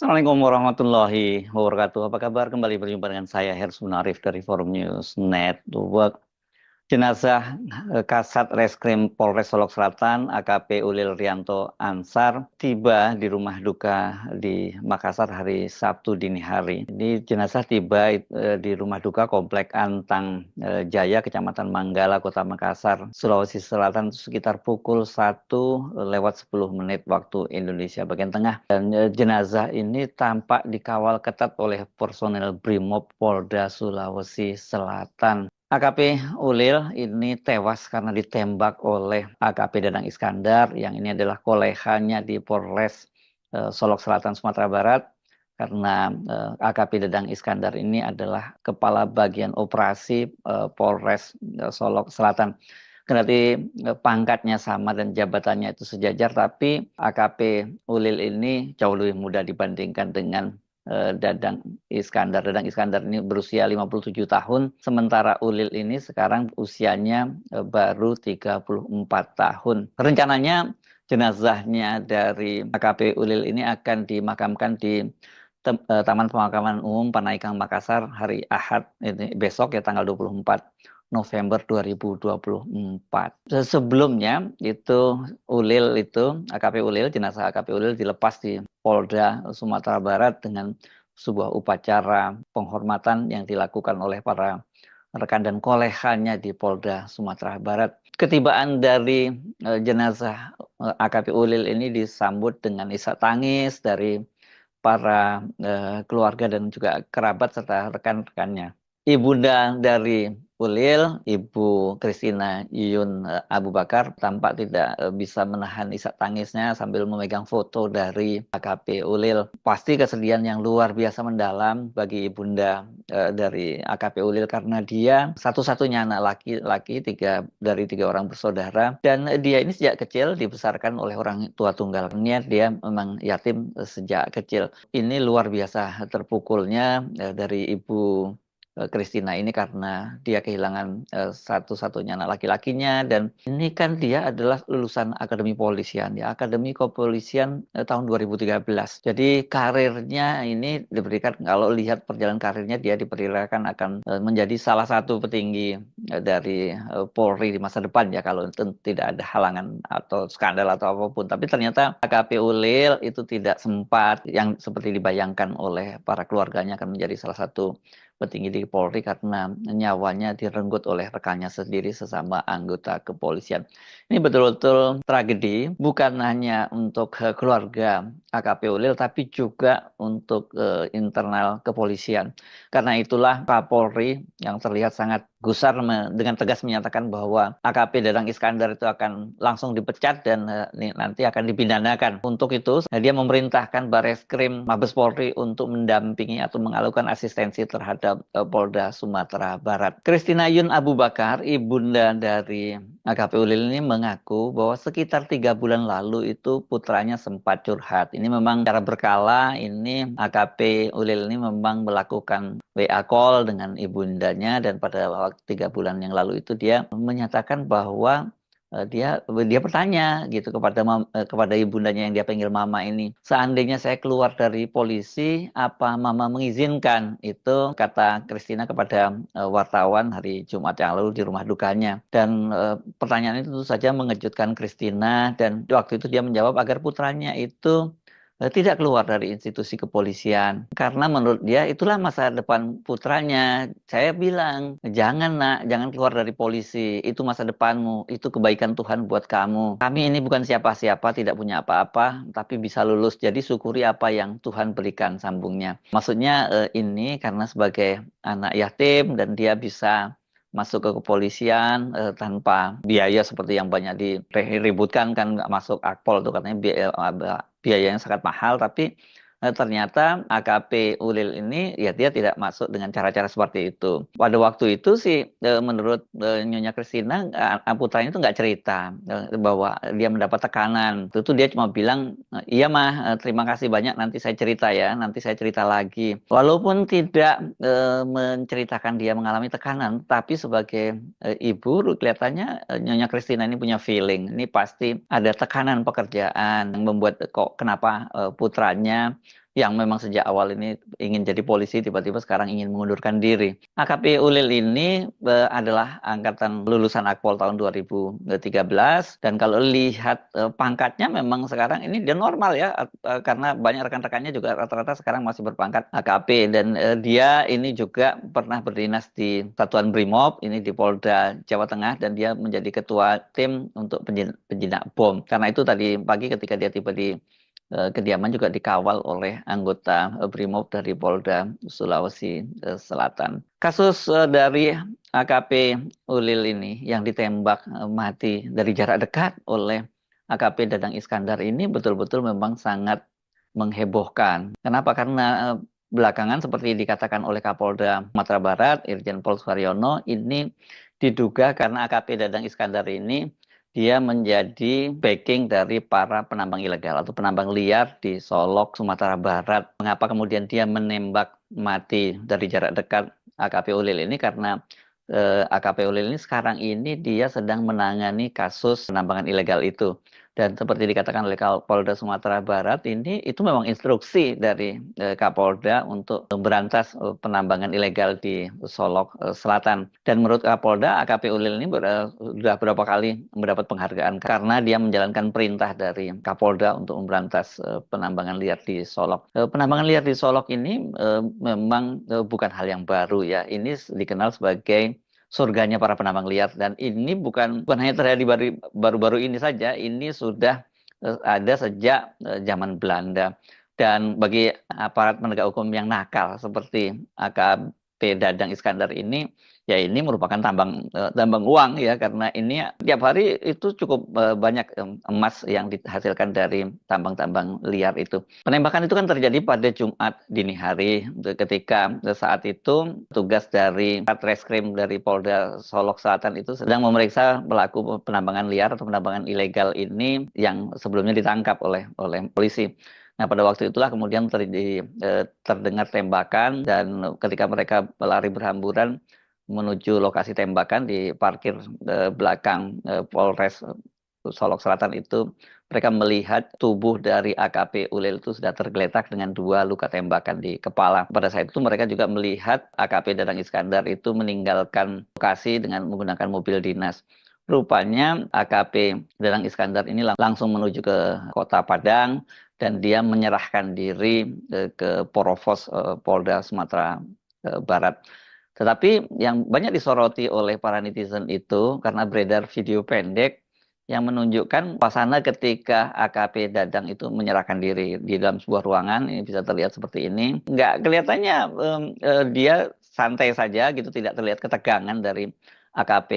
Assalamualaikum warahmatullahi wabarakatuh. Apa kabar? Kembali berjumpa dengan saya Hersman Arif dari Forum News Network. Jenazah Kasat Reskrim Polres Solok Selatan AKP Ulil Rianto Ansar tiba di rumah duka di Makassar hari Sabtu dini hari. Ini jenazah tiba di rumah duka Komplek Antang Jaya, Kecamatan Manggala, Kota Makassar, Sulawesi Selatan sekitar pukul 1:10 waktu Indonesia bagian tengah. Dan jenazah ini tampak dikawal ketat oleh personel Brimob Polda Sulawesi Selatan. AKP Ulil ini tewas karena ditembak oleh AKP Dadang Iskandar yang ini adalah kolehannya di Polres Solok Selatan, Sumatera Barat. Karena AKP Dadang Iskandar ini adalah kepala bagian operasi Polres Solok Selatan. Kendati pangkatnya sama dan jabatannya itu sejajar, tapi AKP Ulil ini jauh lebih muda dibandingkan dengan Dadang Iskandar. Dadang Iskandar ini berusia 57 tahun, sementara Ulil ini sekarang usianya baru 34 tahun. Rencananya jenazahnya dari AKP Ulil ini akan dimakamkan di Taman Pemakaman Umum Panaikang Makassar hari Ahad ini besok ya, tanggal 24 November 2024. Sebelumnya itu AKP Ulil, jenazah AKP Ulil dilepas di Polda Sumatera Barat dengan sebuah upacara penghormatan yang dilakukan oleh para rekan dan kolehannya di Polda Sumatera Barat. Ketibaan dari jenazah AKP Ulil ini disambut dengan isak tangis dari para keluarga dan juga kerabat serta rekan-rekannya. Ibunda dari Ulil, Ibu Christina Yuyun Abu Bakar, tampak tidak bisa menahan isak tangisnya sambil memegang foto dari AKP Ulil. Pasti kesedihan yang luar biasa mendalam bagi ibunda dari AKP Ulil karena dia satu-satunya anak laki-laki dari tiga orang bersaudara, dan dia ini sejak kecil dibesarkan oleh orang tua tunggalnya. Dia memang yatim sejak kecil. Ini luar biasa terpukulnya dari Ibu Christina ini karena dia kehilangan satu-satunya anak laki-lakinya, dan ini kan dia adalah lulusan Akademi Polisian ya, Akademi Kepolisian tahun 2013. Jadi karirnya ini diberikan, kalau lihat perjalanan karirnya, dia diperkirakan akan menjadi salah satu petinggi dari Polri di masa depan ya, kalau tidak ada halangan atau skandal atau apapun. Tapi ternyata AKP Ulil itu tidak sempat yang seperti dibayangkan oleh para keluarganya akan menjadi salah satu petinggi di Polri karena nyawanya direnggut oleh rekannya sendiri sesama anggota kepolisian. Ini betul-betul tragedi, bukan hanya untuk keluarga AKP Ulil, tapi juga untuk internal kepolisian. Karena itulah Kapolri yang terlihat sangat gusar dengan tegas menyatakan bahwa AKP Dadang Iskandar itu akan langsung dipecat dan nanti akan dipidanakan. Untuk itu, dia memerintahkan Bareskrim Mabes Polri untuk mendampingi atau mengalukan asistensi terhadap Polda Sumatera Barat. Christina Yun Abu Bakar, ibunda dari AKP Ulil ini mengaku bahwa sekitar 3 bulan lalu itu putranya sempat curhat. Ini memang secara berkala, ini AKP Ulil ini memang melakukan WA call dengan ibundanya, dan pada waktu 3 bulan yang lalu itu dia menyatakan bahwa dia bertanya gitu kepada ibundanya yang dia panggil mama ini, seandainya saya keluar dari polisi, apa mama mengizinkan? Itu kata Christina kepada wartawan hari Jumat yang lalu di rumah dukanya. Dan pertanyaan itu tentu saja mengejutkan Christina, dan waktu itu dia menjawab agar putranya itu tidak keluar dari institusi kepolisian. Karena menurut dia itulah masa depan putranya. Saya bilang, jangan nak, jangan keluar dari polisi. Itu masa depanmu, itu kebaikan Tuhan buat kamu. Kami ini bukan siapa-siapa, tidak punya apa-apa, tapi bisa lulus. Jadi syukuri apa yang Tuhan berikan, sambungnya. Maksudnya ini karena sebagai anak yatim dan dia bisa masuk ke kepolisian tanpa biaya seperti yang banyak diributkan, kan nggak masuk akpol tuh katanya biaya yang sangat mahal. Tapi ternyata AKP Ulil ini ya dia tidak masuk dengan cara-cara seperti itu. Pada waktu itu sih menurut Nyonya Christina, putranya itu nggak cerita bahwa dia mendapat tekanan. Itu dia cuma bilang, iya mah, terima kasih banyak, nanti saya cerita ya, nanti saya cerita lagi. Walaupun tidak menceritakan dia mengalami tekanan, tapi sebagai ibu kelihatannya Nyonya Christina ini punya feeling. Ini pasti ada tekanan pekerjaan yang membuat kok kenapa putranya yang memang sejak awal ini ingin jadi polisi, tiba-tiba sekarang ingin mengundurkan diri. AKP Ulil ini adalah angkatan lulusan Akpol tahun 2013, dan kalau lihat pangkatnya memang sekarang ini dia normal ya, karena banyak rekan-rekannya juga rata-rata sekarang masih berpangkat AKP, dan dia ini juga pernah berdinas di Satuan Brimob, ini di Polda Jawa Tengah, dan dia menjadi ketua tim untuk penjinak bom. Karena itu tadi pagi ketika dia tiba di kediaman juga dikawal oleh anggota Brimob dari Polda Sulawesi Selatan. Kasus dari AKP Ulil ini yang ditembak mati dari jarak dekat oleh AKP Dadang Iskandar ini betul-betul memang sangat menghebohkan. Kenapa? Karena belakangan seperti dikatakan oleh Kapolda Sumatera Barat, Irjen Pol Suharyono, ini diduga karena AKP Dadang Iskandar ini dia menjadi backing dari para penambang ilegal atau penambang liar di Solok, Sumatera Barat. Mengapa kemudian dia menembak mati dari jarak dekat AKP Ulil ini? Karena AKP Ulil ini sekarang ini dia sedang menangani kasus penambangan ilegal itu. Dan seperti dikatakan oleh Kapolda Sumatera Barat, ini itu memang instruksi dari Kapolda untuk memberantas penambangan ilegal di Solok Selatan. Dan menurut Kapolda, AKP Ulil ini sudah berapa kali mendapat penghargaan karena dia menjalankan perintah dari Kapolda untuk memberantas penambangan liar di Solok. Penambangan liar di Solok ini memang bukan hal yang baru ya. Ini dikenal sebagai surganya para penambang liar, dan ini bukan hanya terjadi baru-baru ini saja, ini sudah ada sejak zaman Belanda. Dan bagi aparat penegak hukum yang nakal seperti AKP Dadang Iskandar ini, ya ini merupakan tambang uang ya, karena ini tiap hari itu cukup banyak emas yang dihasilkan dari tambang-tambang liar itu. Penembakan itu kan terjadi pada Jumat dini hari, ketika saat itu tugas dari Satreskrim dari Polda Solok Selatan itu sedang memeriksa pelaku penambangan liar atau penambangan ilegal ini yang sebelumnya ditangkap oleh polisi. Nah, pada waktu itulah kemudian terdengar tembakan, dan ketika mereka lari berhamburan menuju lokasi tembakan di parkir belakang Polres Solok Selatan itu, mereka melihat tubuh dari AKP Ulil itu sudah tergeletak dengan 2 luka tembakan di kepala. Pada saat itu mereka juga melihat AKP Dadang Iskandar itu meninggalkan lokasi dengan menggunakan mobil dinas. Rupanya AKP Dadang Iskandar ini langsung menuju ke Kota Padang, dan dia menyerahkan diri ke Porovos Polda Sumatera Barat. Tetapi yang banyak disoroti oleh para netizen itu karena beredar video pendek yang menunjukkan suasana ketika AKP Dadang itu menyerahkan diri di dalam sebuah ruangan. Ini bisa terlihat seperti ini. Nggak kelihatannya dia santai saja gitu, tidak terlihat ketegangan dari AKP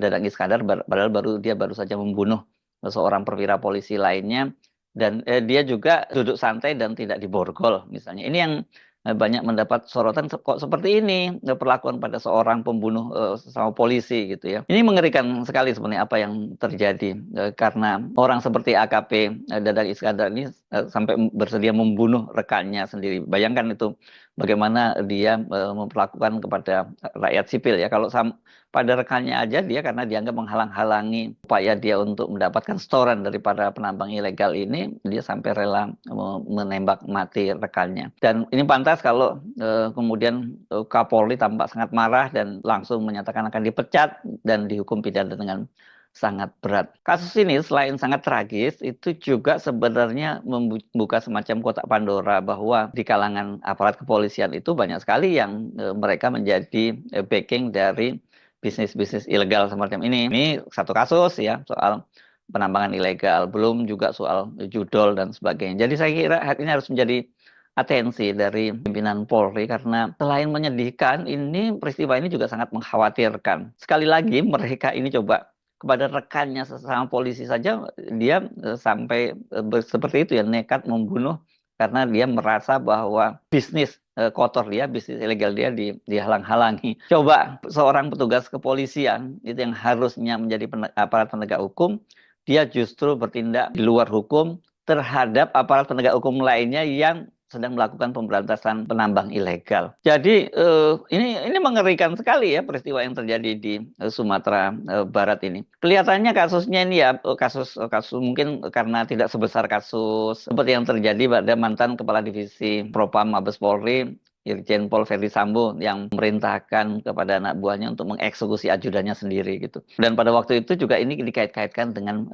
Dadang Iskandar, padahal dia baru saja membunuh seorang perwira polisi lainnya, dan dia juga duduk santai dan tidak diborgol misalnya. Ini yang banyak mendapat sorotan, kok seperti ini perlakuan pada seorang pembunuh sama polisi gitu ya. Ini mengerikan sekali sebenarnya apa yang terjadi karena orang seperti AKP Dadang Iskandar ini sampai bersedia membunuh rekannya sendiri. Bayangkan itu bagaimana dia memperlakukan kepada rakyat sipil ya. Kalau pada rekannya aja dia, karena dianggap menghalang-halangi upaya dia untuk mendapatkan setoran daripada penambang ilegal ini, dia sampai rela menembak mati rekannya. Dan ini pantas kalau kemudian Kapolri tampak sangat marah dan langsung menyatakan akan dipecat dan dihukum pidana dengan sangat berat. Kasus ini selain sangat tragis, itu juga sebenarnya membuka semacam kotak Pandora bahwa di kalangan aparat kepolisian itu banyak sekali yang mereka menjadi backing dari bisnis-bisnis ilegal semacam ini. Ini satu kasus ya, soal penambangan ilegal, belum juga soal judol dan sebagainya. Jadi saya kira ini harus menjadi atensi dari pimpinan Polri, karena selain menyedihkan, ini peristiwa ini juga sangat mengkhawatirkan. Sekali lagi mereka ini coba kepada rekannya sesama polisi saja dia sampai seperti itu ya, nekat membunuh karena dia merasa bahwa bisnis kotor dia, bisnis ilegal dia dihalang-halangi. Coba seorang petugas kepolisian itu yang harusnya menjadi aparat penegak hukum, dia justru bertindak di luar hukum terhadap aparat penegak hukum lainnya yang sedang melakukan pemberantasan penambang ilegal. Jadi ini mengerikan sekali ya peristiwa yang terjadi di Sumatera Barat ini. Kelihatannya kasusnya ini ya kasus mungkin karena tidak sebesar kasus seperti yang terjadi pada mantan Kepala Divisi Propam Mabes Polri Irjen Pol Verdi Sambo yang memerintahkan kepada anak buahnya untuk mengeksekusi ajudannya sendiri gitu. Dan pada waktu itu juga ini dikait-kaitkan dengan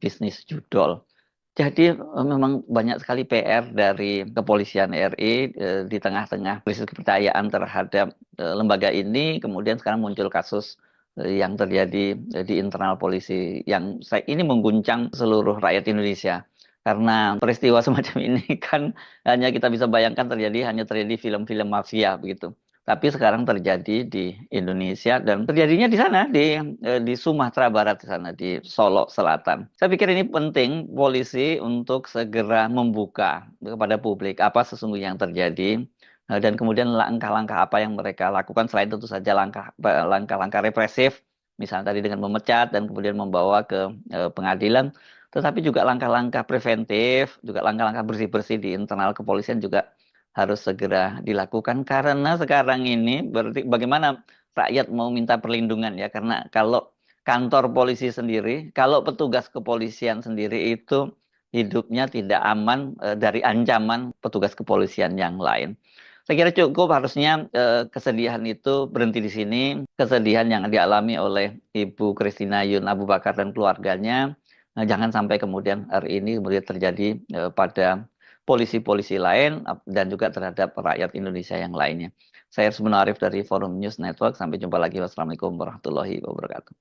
bisnis judol. Jadi memang banyak sekali PR dari kepolisian RI di tengah-tengah krisis kepercayaan terhadap lembaga ini. Kemudian sekarang muncul kasus yang terjadi di internal polisi yang ini mengguncang seluruh rakyat Indonesia. Karena peristiwa semacam ini kan hanya kita bisa bayangkan hanya terjadi film-film mafia begitu. Tapi sekarang terjadi di Indonesia dan terjadinya di sana di Sumatera Barat di sana di Solo Selatan. Saya pikir ini penting polisi untuk segera membuka kepada publik apa sesungguhnya yang terjadi dan kemudian langkah-langkah apa yang mereka lakukan selain tentu saja langkah-langkah represif misalnya tadi dengan memecat dan kemudian membawa ke pengadilan, tetapi juga langkah-langkah preventif, juga langkah-langkah bersih-bersih di internal kepolisian juga harus segera dilakukan karena sekarang ini berarti bagaimana rakyat mau minta perlindungan ya karena kalau kantor polisi sendiri, kalau petugas kepolisian sendiri itu hidupnya tidak aman dari ancaman petugas kepolisian yang lain. Saya kira cukup harusnya kesedihan itu berhenti di sini, kesedihan yang dialami oleh Ibu Christina Yun Abu Bakar dan keluarganya. Nah, jangan sampai kemudian hari ini kemudian terjadi pada polisi-polisi lain dan juga terhadap rakyat Indonesia yang lainnya. Saya Arif dari Forum News Network. Sampai jumpa lagi. Wassalamualaikum warahmatullahi wabarakatuh.